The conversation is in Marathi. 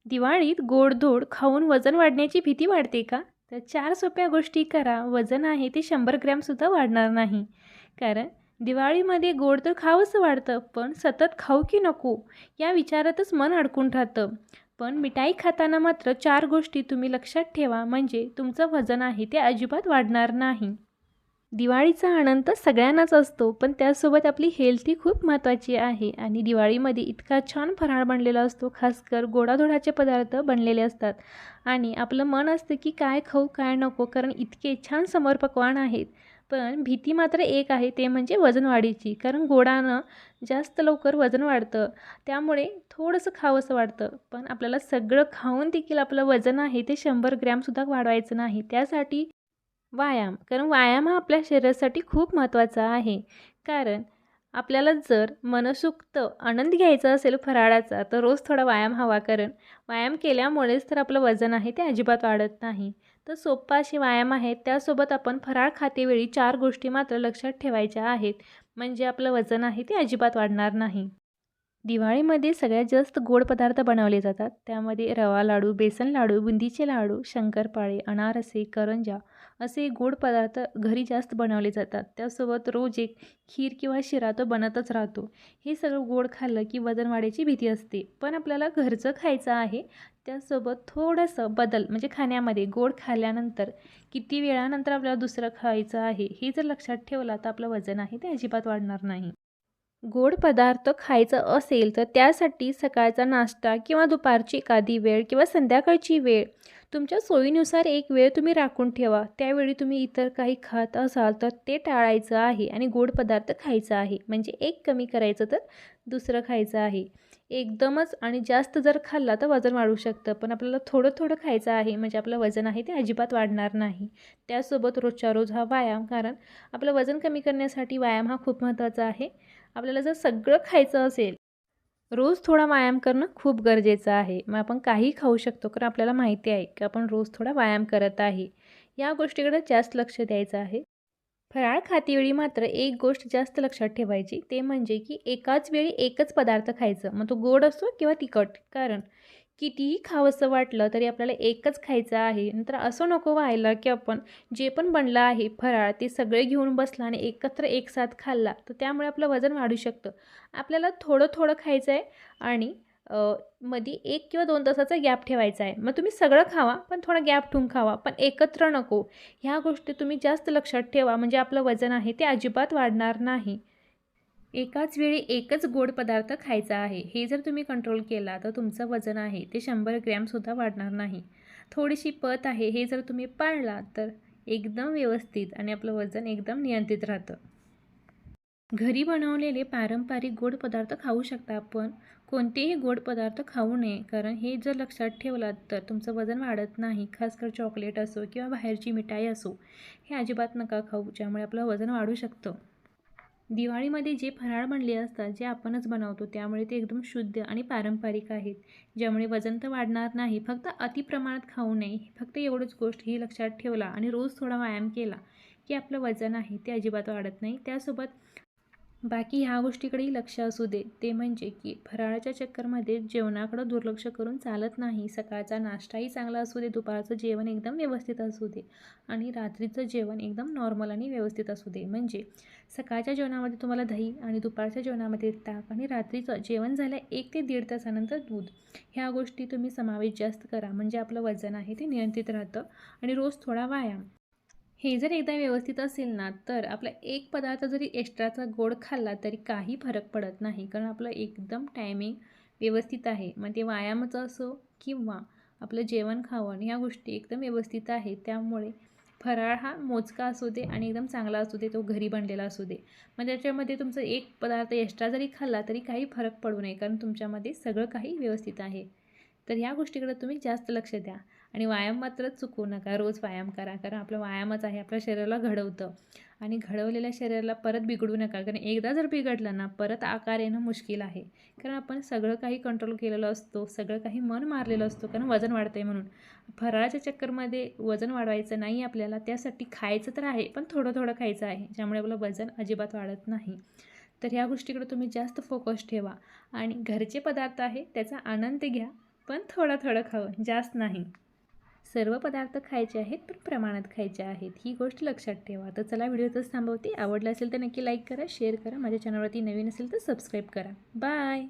दिवाळीत गोडधोड खाऊन वजन वाढण्याची भीती वाटते का? तर 4 सोप्या गोष्टी करा. वजन आहे ते 100 ग्रॅमसुद्धा वाढणार नाही. कारण दिवाळीमध्ये गोड तर खावंसं वाटतं, पण सतत खाऊ की नको या विचारातच मन अडकून राहतं. पण मिठाई खाताना मात्र 4 गोष्टी तुम्ही लक्षात ठेवा, म्हणजे तुमचं वजन आहे ते अजिबात वाढणार नाही. दिवाळीचा आनंद तर सगळ्यांनाच असतो, पण त्यासोबत आपली हेल्थही खूप महत्त्वाची आहे. आणि दिवाळीमध्ये इतका छान फराळ बनलेला असतो, खासकर गोडाधोडाचे पदार्थ बनलेले असतात. आणि आपलं मन असतं की काय खाऊ काय नको, कारण इतके छान समोर पक्वान्न आहेत. पण भीती मात्र एक आहे, ते म्हणजे वजन वाढीची. कारण गोडानं जास्त लवकर वजन वाढतं, त्यामुळे थोडंसं खावंसं वाटतं. पण आपल्याला सगळं खाऊन देखील आपलं वजन आहे ते 100 ग्रॅमसुद्धा वाढवायचं नाही. त्यासाठी व्यायाम, कारण व्यायाम हा आपल्या शरीरासाठी खूप महत्त्वाचा आहे. कारण आपल्याला जर मनसोक्त आनंद घ्यायचा असेल फराळाचा, तर रोज थोडा व्यायाम हवा. कारण व्यायाम केल्यामुळेच तर आपलं वजन आहे ते अजिबात वाढत नाही. तर सोप्पा असे व्यायाम आहेत. त्यासोबत आपण फराळ खातेवेळी 4 गोष्टी मात्र लक्षात ठेवायच्या आहेत, म्हणजे आपलं वजन आहे ते अजिबात वाढणार नाही. दिवाळीमध्ये सगळ्यात जास्त गोड पदार्थ बनवले जातात. त्यामध्ये रवा लाडू, बेसन लाडू, बुंदीचे लाडू, शंकरपाळे, अनारसे, करंज्या असे गोड पदार्थ घरी जास्त बनवले जातात. त्यासोबत रोज एक खीर किंवा शिरा तो बनतच राहतो. हे सगळं गोड खाल्लं की वजन वाढायची भीती असते. पण आपल्याला घरचं खायचं आहे. त्यासोबत थोडंसं बदल, म्हणजे खाण्यामध्ये गोड खाल्ल्यानंतर किती वेळानंतर आपल्याला दुसरं खायचं आहे, हे जर लक्षात ठेवलं तर आपलं वजन आहे ते अजिबात वाढणार नाही. गोड पदार्थ खायचं असेल तर त्यासाठी सकाळचा नाश्ता किंवा दुपारची एखादी वेळ किंवा संध्याकाळची वेळ तुमच्या सोयीनुसार एक वेळ तुम्ही राखून ठेवा. त्यावेळी तुम्ही इतर काही खात असाल तर ते टाळायचं आहे आणि गोड पदार्थ खायचा आहे. म्हणजे एक कमी करायचं तर दुसरं खायचं आहे. एकदमच आणि जास्त जर खाल्ला तर वजन वाढू शकतं, पण आपल्याला थोडं थोडं खायचं आहे, म्हणजे आपलं वजन आहे ते अजिबात वाढणार नाही. त्यासोबत रोजच्या रोज हा व्यायाम, कारण आपलं वजन कमी करण्यासाठी व्यायाम हा खूप महत्त्वाचा आहे. आपल्याला जर सगळं खायचं असेल, रोज थोडा व्यायाम करणं खूप गरजेचं आहे. मग आपण काहीही खाऊ शकतो, कारण आपल्याला माहिती आहे की आपण रोज थोडा व्यायाम करत आहे. या गोष्टीकडे जास्त लक्ष द्यायचं आहे. फराळ खातेवेळी मात्र एक गोष्ट जास्त लक्षात ठेवायची, ते म्हणजे की एकाच वेळी एकच पदार्थ खायचं. मग तो गोड असो किंवा तिखट. कारण कितीही खावंसं वाटलं तरी आपल्याला एकच खायचं आहे. नंतर असं नको व्हायला की आपण जे पण बनलं आहे फराळ ते सगळे घेऊन बसला आणि एकत्र एकसाथ खाल्ला, तर त्यामुळे आपलं वजन वाढू शकतं. आपल्याला थोडं थोडं खायचं आहे आणि मध्ये 1 किंवा 2 तासाचा गॅप ठेवायचा आहे. मग तुम्ही सगळं खावा, पण थोडा गॅप ठेवून खावा, पण एकत्र नको. ह्या गोष्टी तुम्ही जास्त लक्षात ठेवा, म्हणजे आपलं वजन आहे ते अजिबात वाढणार नाही. एकाच वेळी एकच गोड पदार्थ खायचा आहे, हे जर तुम्ही कंट्रोल केला तर तुमचं वजन आहे ते 100 ग्रॅमसुद्धा वाढणार नाही. थोडीशी पत आहे, हे जर तुम्ही पाळला तर एकदम व्यवस्थित आणि आपलं वजन एकदम नियंत्रित राहतं. घरी बनवलेले पारंपरिक गोड पदार्थ खाऊ शकता, पण कोणतेही गोड पदार्थ खाऊ नये. कारण हे जर लक्षात ठेवलात तर तुमचं वजन वाढत नाही. खासकर चॉकलेट असो किंवा बाहेरची मिठाई असो, हे अजिबात नका खाऊ, ज्यामुळे आपलं वजन वाढू शकतं. दिवाळीमध्ये जे फराळ बनले असतात, जे आपणच बनवतो, त्यामुळे ते एकदम शुद्ध आणि पारंपरिक आहेत, ज्यामुळे वजन तर वाढणार नाही. फक्त अतिप्रमाणात खाऊ नये, फक्त एवढंच गोष्ट ही लक्षात ठेवला आणि रोज थोडा व्यायाम केला की आपलं वजन आहे ते अजिबात वाढत नाही. त्यासोबत बाकी ह्या गोष्टीकडेही लक्ष असू दे, ते म्हणजे की फराळाच्या चक्करमध्ये जेवणाकडं दुर्लक्ष करून चालत नाही. सकाळचा नाश्ताही चांगला असू दे, दुपारचं जेवण एकदम व्यवस्थित असू दे आणि रात्रीचं जेवण एकदम नॉर्मल आणि व्यवस्थित असू दे. म्हणजे सकाळच्या जेवणामध्ये तुम्हाला दही आणि दुपारच्या जेवणामध्ये ताक आणि रात्रीचं जेवण झालं 1 ते 1.5 तासानंतर दूध. ह्या गोष्टी तुम्ही समावेश जास्त करा, म्हणजे आपलं वजन आहे ते नियंत्रित राहतं. आणि रोज थोडा व्यायाम, हे जर एकदा व्यवस्थित असेल ना, तर आपला एक पदार्थ जरी एक्स्ट्राचा गोड खाल्ला तरी काही फरक पडत नाही. कारण आपलं एकदम टायमिंग व्यवस्थित आहे. मग ते व्यायामाचं असो किंवा आपलं जेवण खावण, ह्या गोष्टी एकदम व्यवस्थित आहे. त्यामुळे फराळ हा मोजका असू दे आणि एकदम चांगला असू दे, तो घरी बनलेला असू दे. मग त्याच्यामध्ये तुमचं एक पदार्थ एक्स्ट्रा जरी खाल्ला तरी काही फरक पडू नये, कारण तुमच्यामध्ये सगळं काही व्यवस्थित आहे. तर ह्या गोष्टीकडे तुम्ही जास्त लक्ष द्या. आणि व्यायाम मात्र चुकवू नका. रोज व्यायाम करा, कारण आपला व्यायामच आहे आपल्या शरीराला घडवतं. आणि घडवलेल्या शरीराला परत बिघडू नका, कारण एकदा जर बिघडलं ना, परत आकार येणं मुश्किल आहे. कारण आपण सगळं काही कंट्रोल केलेलं असतो, सगळं काही मन मारलेलं असतो, कारण वजन वाढतं आहे म्हणून. फराळाच्या चक्करमध्ये वजन वाढवायचं नाही आपल्याला. त्यासाठी खायचं तर आहे, पण थोडं थोडं खायचं आहे, ज्यामुळे आपलं वजन अजिबात वाढत नाही. तर ह्या गोष्टीकडे तुम्ही जास्त फोकस ठेवा आणि घरचे पदार्थ आहे त्याचा आनंद घ्या. पण थोडं थोडं खावं, जास्त नाही. सर्व पदार्थ खायचे आहेत पण प्रमाणात खायचे आहेत, ही गोष्ट लक्षात ठेवा. तर चला व्हिडिओतच थांबवते. आवडलं असेल तर नक्की लाईक करा, शेअर करा. माझ्या चॅनलवरती नवीन असेल तर सबस्क्राईब करा. बाय.